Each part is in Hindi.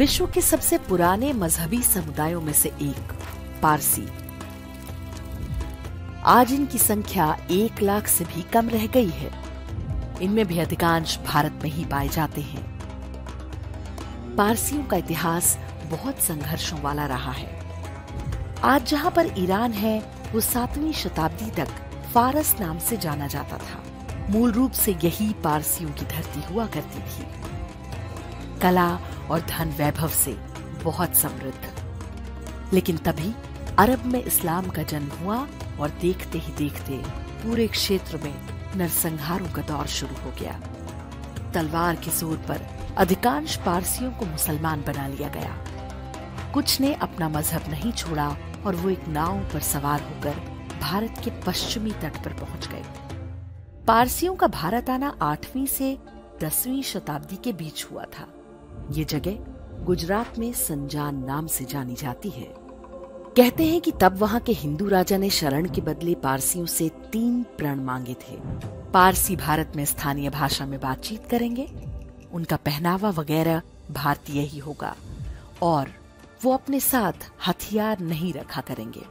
विश्व के सबसे पुराने मजहबी समुदायों में से एक पारसी। आज इनकी संख्या 1 लाख से भी कम रह गई है। इनमें भी अधिकांश भारत में ही पाए जाते हैं। पारसियों का इतिहास बहुत संघर्षों वाला रहा है। आज जहां पर ईरान है, वो 7वीं शताब्दी तक फारस नाम से जाना जाता था। मूल रूप से यही पारसियों की धरती हुआ करती थी, कला और धन वैभव से बहुत समृद्ध। लेकिन तभी अरब में इस्लाम का जन्म हुआ और देखते ही देखते पूरे क्षेत्र में नरसंहारों का दौर शुरू हो गया। तलवार के जोर पर अधिकांश पारसियों को मुसलमान बना लिया गया। कुछ ने अपना मजहब नहीं छोड़ा और वो एक नाव पर सवार होकर भारत के पश्चिमी तट पर पहुंच गए। पारसियों का भारत आना 8वीं से 10वीं शताब्दी के बीच हुआ था। ये जगह गुजरात में संजान नाम से जानी जाती है। कहते हैं कि तब वहां के हिंदू राजा ने शरण के बदले पारसियों से 3 प्रण मांगे थे। पारसी भारत में स्थानीय भाषा में बातचीत करेंगे, उनका पहनावा वगैरह भारतीय ही होगा और वो अपने साथ हथियार नहीं रखा करेंगे।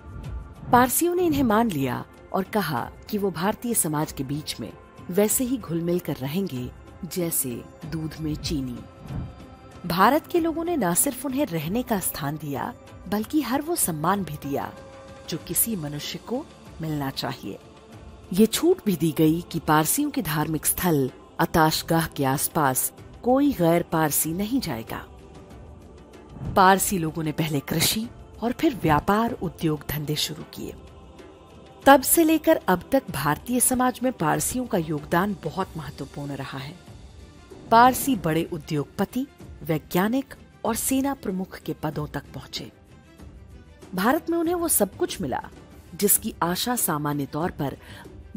पारसियों ने इन्हें मान लिया और कहा कि वो भारतीय समाज के बीच में वैसे ही घुल मिल कर रहेंगे जैसे दूध में चीनी। भारत के लोगों ने न सिर्फ उन्हें रहने का स्थान दिया, बल्कि हर वो सम्मान भी दिया जो किसी मनुष्य को मिलना चाहिए। ये छूट भी दी गई कि पारसियों के धार्मिक स्थल अताशगाह के आसपास कोई गैर पारसी नहीं जाएगा। पारसी लोगों ने पहले कृषि और फिर व्यापार उद्योग धंधे शुरू किए। तब से लेकर अब तक भारतीय समाज में पारसियों का योगदान बहुत महत्वपूर्ण रहा है। पारसी बड़े उद्योगपति, वैज्ञानिक और सेना प्रमुख के पदों तक पहुंचे। भारत में उन्हें वो सब कुछ मिला जिसकी आशा सामान्य तौर पर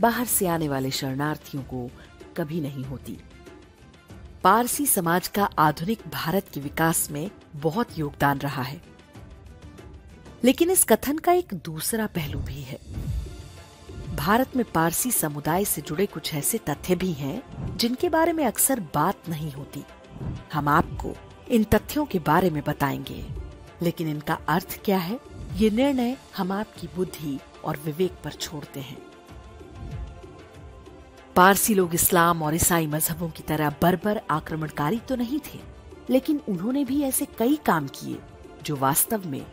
बाहर से आने वाले शरणार्थियों को कभी नहीं होती। पारसी समाज का आधुनिक भारत के विकास में बहुत योगदान रहा है। लेकिन इस कथन का एक दूसरा पहलू भी है। भारत में पारसी समुदाय से जुड़े कुछ ऐसे तथ्य भी हैं जिनके बारे में अक्सर बात नहीं होती। हम आपको इन तथ्यों के बारे में बताएंगे, लेकिन इनका अर्थ क्या है, ये निर्णय हम आपकी बुद्धि और विवेक पर छोड़ते हैं। पारसी लोग इस्लाम और ईसाई मजहबों की तरह बर्बर आक्रमणकारी तो नहीं थे, लेकिन उन्होंने भी ऐसे कई काम किए जो वास्तव में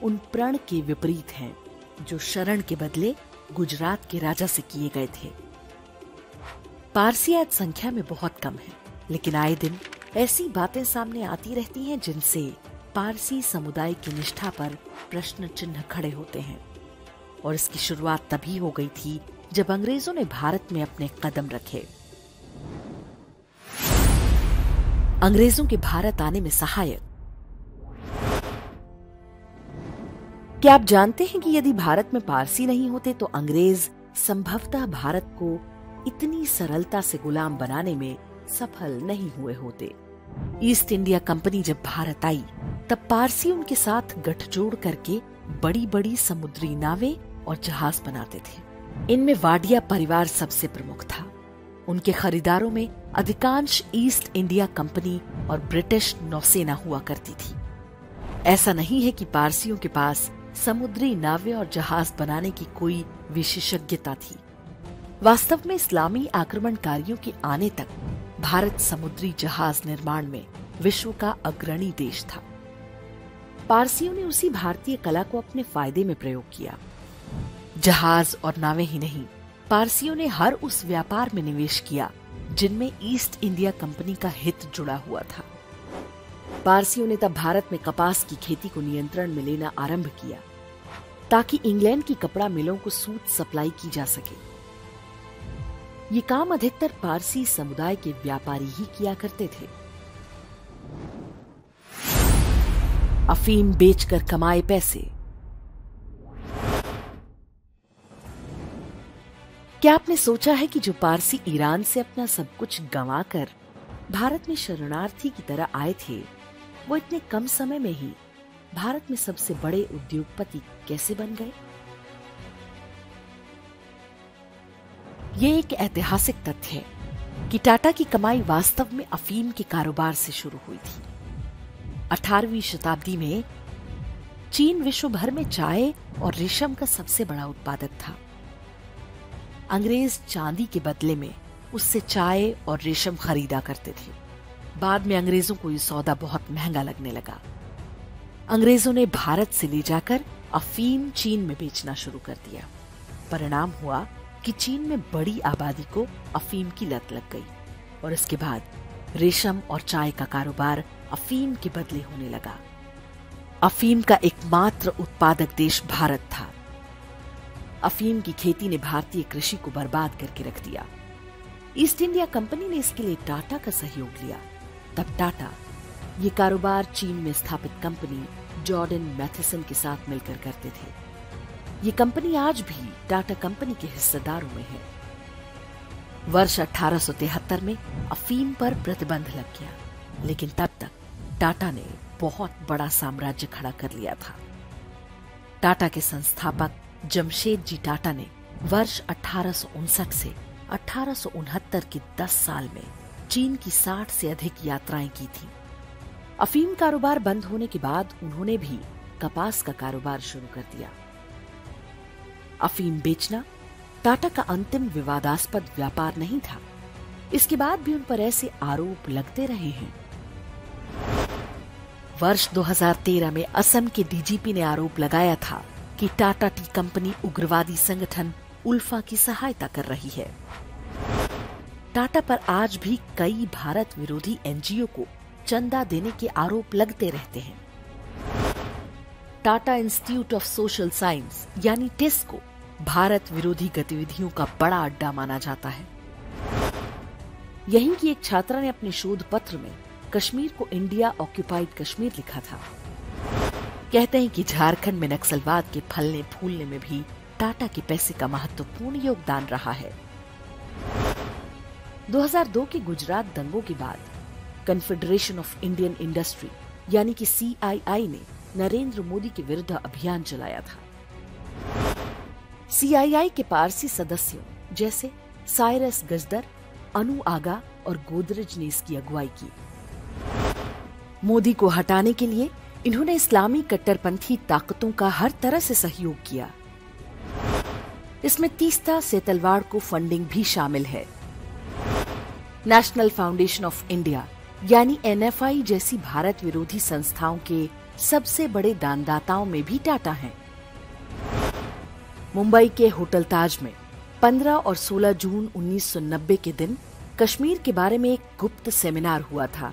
उन प्रण के विपरीत हैं, जो शरण के बदले गुजरात के राजा से किए गए थे। पारसी आज संख्या में बहुत कम है, लेकिन आए दिन ऐसी बातें सामने आती रहती हैं जिनसे पारसी समुदाय की निष्ठा पर प्रश्न चिन्ह खड़े होते हैं। और इसकी शुरुआत तभी हो गई थी जब अंग्रेजों ने भारत में अपने कदम रखे। अंग्रेजों के भारत आने में सहायक। क्या आप जानते हैं कि यदि भारत में पारसी नहीं होते तो अंग्रेज संभवतः भारत को इतनी सरलता से गुलाम बनाने में सफल नहीं हुए होते। ईस्ट इंडिया कंपनी जब भारत आई, तब पारसी उनके साथ गठजोड़ करके बड़ी बड़ी समुद्री नावें और जहाज बनाते थे। इनमें वाडिया परिवार सबसे प्रमुख था। उनके खरीदारों में अधिकांश ईस्ट इंडिया कंपनी और ब्रिटिश नौसेना हुआ करती थी। ऐसा नहीं है कि पारसियों के पास समुद्री नावें और जहाज बनाने की कोई विशेषज्ञता थी। वास्तव में इस्लामी आक्रमणकारियों के आने तक भारत समुद्री जहाज निर्माण में विश्व का अग्रणी देश था। पारसियों ने उसी भारतीय कला को अपने फायदे में प्रयोग किया। जहाज और नावें ही नहीं, पारसियों ने हर उस व्यापार में निवेश किया जिनमें ईस्ट इंडिया कंपनी का हित जुड़ा हुआ था। पारसियों ने तब भारत में कपास की खेती को नियंत्रण में लेना आरंभ किया ताकि इंग्लैंड की कपड़ा मिलों को सूत सप्लाई की जा सके। ये काम अधिकतर पारसी समुदाय के व्यापारी ही किया करते थे। अफीम बेचकर कमाए पैसे। क्या आपने सोचा है कि जो पारसी ईरान से अपना सब कुछ गंवाकर भारत में शरणार्थी की तरह आए थे, वो इतने कम समय में ही भारत में सबसे बड़े उद्योगपति कैसे बन गए? ये एक ऐतिहासिक तथ्य है कि टाटा की कमाई वास्तव में अफीम के कारोबार से शुरू हुई थी। 18वीं शताब्दी में चीन विश्व भर में चाय और रेशम का सबसे बड़ा उत्पादक था। अंग्रेज चांदी के बदले में उससे चाय और रेशम खरीदा करते थे। बाद में अंग्रेजों को ये सौदा बहुत महंगा लगने लगा। अंग्रेजों ने भारत से ले जाकर अफीम चीन में बेचना शुरू कर दिया। परिणाम हुआ कि चीन में बड़ी आबादी को अफीम की लत लग गई और इसके बाद रेशम और चाय का कारोबार अफीम के बदले होने लगा। अफीम का एकमात्र उत्पादक देश भारत था। अफीम की खेती ने भारतीय कृषि को बर्बाद करके रख दिया। ईस्ट इंडिया कंपनी ने इसके लिए टाटा का सहयोग लिया। तब टाटा ये कारोबार चीन में स्थापित कंपनी जॉर्डन मैथेसन के साथ मिलकर करते थे। ये कंपनी आज भी टाटा कंपनी के हिस्सेदारों में है। वर्ष 1873 में अफीम पर प्रतिबंध लग गया, लेकिन तब तक टाटा ने बहुत बड़ा साम्राज्य खड़ा कर लिया था। टाटा के संस्थापक जमशेदजी टाटा ने वर्ष 1859 से 1869 के 10 साल में चीन की 60 से अधिक यात्राएं की थी। अफीम कारोबार बंद होने के बाद उन्होंने भी कपास का कारोबार शुरू कर दिया। अफीम बेचना टाटा का अंतिम विवादास्पद व्यापार नहीं था। इसके बाद भी उन पर ऐसे आरोप लगते रहे हैं। वर्ष 2013 में असम के डीजीपी ने आरोप लगाया था कि टाटा टी कंपनी उग्रवादी संगठन उल्फा की सहायता कर रही है। टाटा पर आज भी कई भारत विरोधी एनजीओ को चंदा देने के आरोप लगते रहते हैं। Tata institute of social science यानी टिस को भारत विरोधी गतिविधियों का बड़ा अड्डा माना जाता है। यहीं की एक छात्रा ने अपने शोध पत्र में कश्मीर को इंडिया ऑक्यूपाइड कश्मीर लिखा था। कहते हैं कि झारखंड में नक्सलवाद के फलने फूलने में भी टाटा के पैसे का महत्वपूर्ण योगदान रहा है। 2002 के गुजरात दंगों के बाद कन्फेडरेशन ऑफ इंडियन इंडस्ट्री यानी कि CII ने नरेंद्र मोदी के विरुद्ध अभियान चलाया था। CII के पारसी सदस्यों जैसे साइरस गजदर, अनु आगा और गोदरेज ने इसकी अगुवाई की। मोदी को हटाने के लिए इन्होंने इस्लामी कट्टरपंथी ताकतों का हर तरह से सहयोग किया। इसमें तीस्ता सेतलवाड़ को फंडिंग भी शामिल है। नेशनल फाउंडेशन ऑफ इंडिया यानी NFI जैसी भारत विरोधी संस्थाओं के सबसे बड़े दानदाताओं में भी टाटा हैं। मुंबई के होटल ताज में 15 और 16 जून 1990 के दिन कश्मीर के बारे में एक गुप्त सेमिनार हुआ था।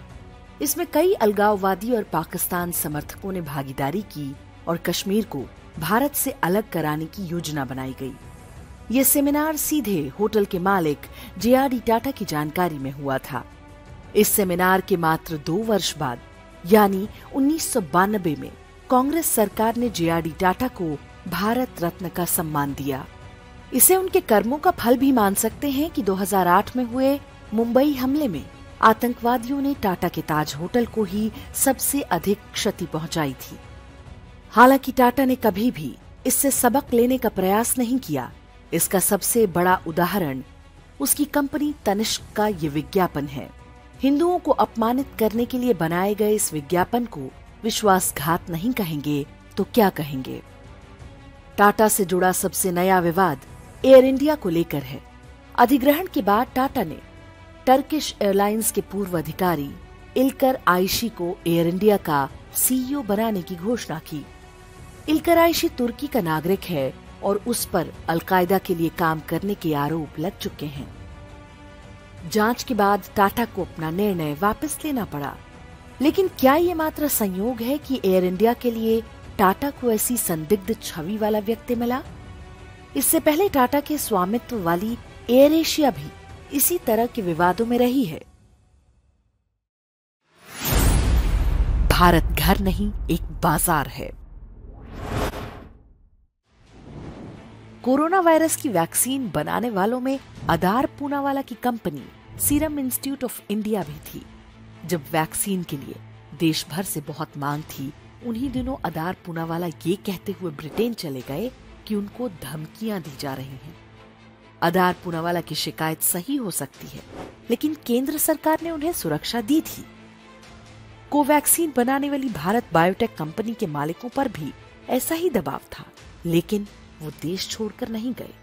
इसमें कई अलगाववादी और पाकिस्तान समर्थकों ने भागीदारी की और कश्मीर को भारत से अलग कराने की योजना बनाई गई। ये सेमिनार सीधे होटल के मालिक JRD टाटा की जानकारी में हुआ था। इस सेमिनार के मात्र 2 वर्ष बाद यानी 1992 में कांग्रेस सरकार ने JRD टाटा को भारत रत्न का सम्मान दिया। इसे उनके कर्मों का फल भी मान सकते हैं कि 2008 में हुए मुंबई हमले में आतंकवादियों ने टाटा के ताज होटल को ही सबसे अधिक क्षति पहुंचाई थी। हालांकि टाटा ने कभी भी इससे सबक लेने का प्रयास नहीं किया। इसका सबसे बड़ा उदाहरण उसकी कंपनी तनिष्क का ये विज्ञापन है। हिंदुओं को अपमानित करने के लिए बनाए गए इस विज्ञापन को विश्वासघात नहीं कहेंगे तो क्या कहेंगे। टाटा से जुड़ा सबसे नया विवाद एयर इंडिया को लेकर है। अधिग्रहण के बाद टाटा ने टर्किश एयरलाइंस के पूर्व अधिकारी इल्कर आयशी को एयर इंडिया का CEO बनाने की घोषणा की। इल्कर आयशी तुर्की का नागरिक है और उस पर अलकायदा के लिए काम करने के आरोप लग चुके हैं। जांच के बाद टाटा को अपना निर्णय वापस लेना पड़ा। लेकिन क्या ये मात्र संयोग है कि एयर इंडिया के लिए टाटा को ऐसी संदिग्ध छवि वाला व्यक्ति मिला? इससे पहले टाटा के स्वामित्व वाली एयर एशिया भी इसी तरह के विवादों में रही है। भारत घर नहीं, एक बाजार है। कोरोना वायरस की वैक्सीन बनाने वालों में अदार पूनावाला की company serum institute of India भी थी। जब वैक्सीन के लिए देश भर से बहुत मांग थी, उन्हीं दिनों अदार पूनावाला ये कहते हुए ब्रिटेन चले गए कि उनको धमकियां दी जा रही हैं। अदार पूनावाला की शिकायत सही हो सकती है, लेकिन केंद्र सरकार ने उन्हें सुरक्षा दी थी। कोवैक्सीन बनाने वाली भारत बायोटेक कंपनी के मालिकों पर भी ऐसा ही दबाव था, लेकिन वो देश छोड़कर नहीं गए।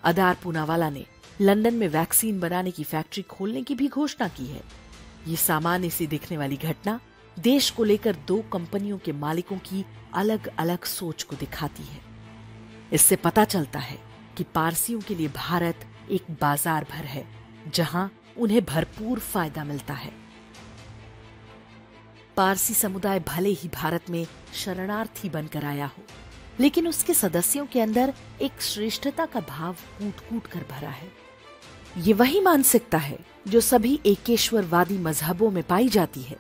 अदार पूनावाला ने लंदन में वैक्सीन बनाने की फैक्ट्री खोलने की भी घोषणा की है। ये सामान्य सी दिखने वाली घटना देश को लेकर दो कंपनियों के मालिकों की अलग अलग सोच को दिखाती है। इससे पता चलता है कि पारसियों के लिए भारत एक बाजार भर है, जहां उन्हें भरपूर फायदा मिलता है। पारसी समुदाय भले ही भारत में शरणार्थी बनकर आया हो, लेकिन उसके सदस्यों के अंदर एक श्रेष्ठता का भाव कूट कूट कर भरा है। ये वही मानसिकता है जो सभी एकेश्वरवादी मजहबों में पाई जाती है।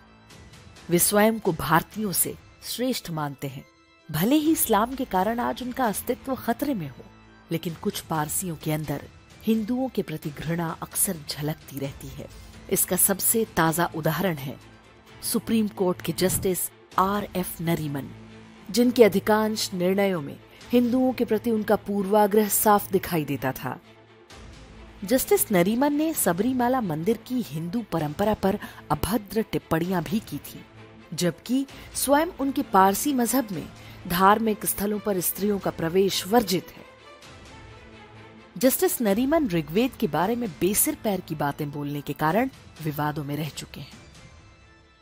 वे स्वयं को भारतीयों से श्रेष्ठ मानते हैं। भले ही इस्लाम के कारण आज उनका अस्तित्व खतरे में हो, लेकिन कुछ पारसियों के अंदर हिंदुओं के प्रति घृणा अक्सर झलकती रहती है। इसका सबसे ताजा उदाहरण है सुप्रीम कोर्ट के जस्टिस R.F. नरीमन, जिनके अधिकांश निर्णयों में हिंदुओं के प्रति उनका पूर्वाग्रह साफ दिखाई देता था। जस्टिस नरीमन ने सबरीमाला मंदिर की हिंदू परंपरा पर अभद्र टिप्पणियां भी की थी, जबकि स्वयं उनके पारसी मजहब में धार्मिक स्थलों पर स्त्रियों का प्रवेश वर्जित है। जस्टिस नरीमन ऋग्वेद के बारे में बेसिर पैर की बातें बोलने के कारण विवादों में रह चुके हैं।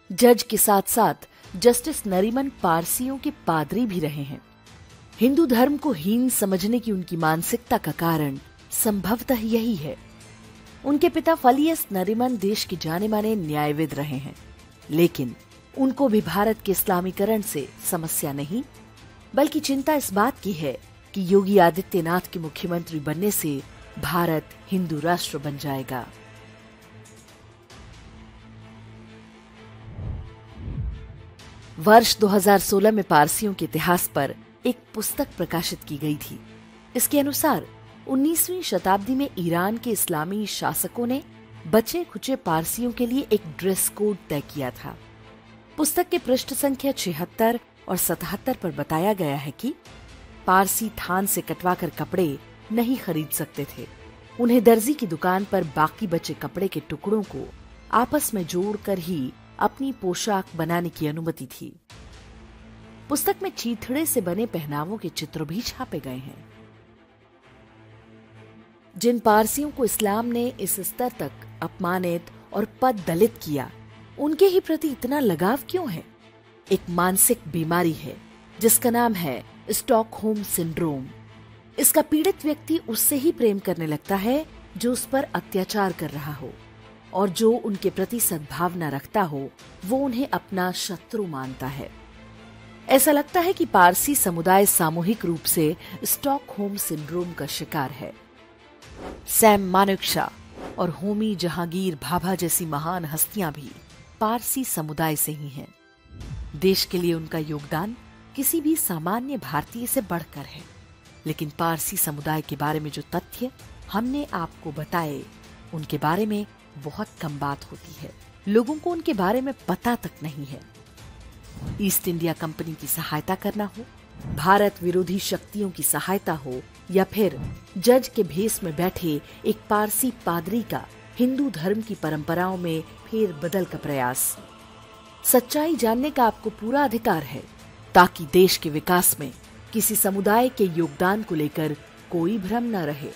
जज के साथ साथ जस्टिस नरीमन पारसियों के पादरी भी रहे हैं। हिंदू धर्म को हीन समझने की उनकी मानसिकता का कारण संभवतः यही है। उनके पिता फलियस नरीमन देश के जाने माने न्यायविद रहे हैं, लेकिन उनको भी भारत के इस्लामीकरण से समस्या नहीं, बल्कि चिंता इस बात की है कि योगी आदित्यनाथ के मुख्यमंत्री बनने से भारत हिंदू राष्ट्र बन जाएगा। वर्ष 2016 में पारसियों के इतिहास पर एक पुस्तक प्रकाशित की गई थी। इसके अनुसार 19वीं शताब्दी में ईरान के इस्लामी शासकों ने बचे खुचे पारसियों के लिए एक ड्रेस कोड तय किया था। पुस्तक के पृष्ठ संख्या 76 और 77 पर बताया गया है कि पारसी थान से कटवाकर कपड़े नहीं खरीद सकते थे। उन्हें दर्जी की दुकान पर बाकी बचे कपड़े के टुकड़ों को आपस में जोड़कर ही अपनी पोशाक बनाने की अनुमति थी। पुस्तक में चीथड़े से बने पहनावों के चित्र भी छापे गए हैं। जिन पारसियों को इस्लाम ने इस स्तर तक अपमानित और पद दलित किया, उनके ही प्रति इतना लगाव क्यों है? एक मानसिक बीमारी है जिसका नाम है स्टॉकहोम सिंड्रोम। इसका पीड़ित व्यक्ति उससे ही प्रेम करने लगता है जो उस पर अत्याचार कर रहा हो, और जो उनके प्रति सद्भावना रखता हो वो उन्हें अपना शत्रु मानता है। ऐसा लगता है कि पारसी समुदाय सामूहिक रूप से स्टॉकहोम सिंड्रोम का शिकार है। सैम मानेकशॉ और होमी जहांगीर भाभा जैसी महान हस्तियां भी पारसी समुदाय से ही हैं। देश के लिए उनका योगदान किसी भी सामान्य भारतीय से बढ़कर है, लेकिन पारसी समुदाय के बारे में जो तथ्य हमने आपको बताए, उनके बारे में बहुत कम बात होती है। लोगों को उनके बारे में पता तक नहीं है। ईस्ट इंडिया कंपनी की सहायता करना हो, भारत विरोधी शक्तियों की सहायता हो, या फिर जज के भेष में बैठे एक पारसी पादरी का हिंदू धर्म की परंपराओं में फेर बदल का प्रयास, सच्चाई जानने का आपको पूरा अधिकार है, ताकि देश के विकास में किसी समुदाय के योगदान को लेकर कोई भ्रम न रहे।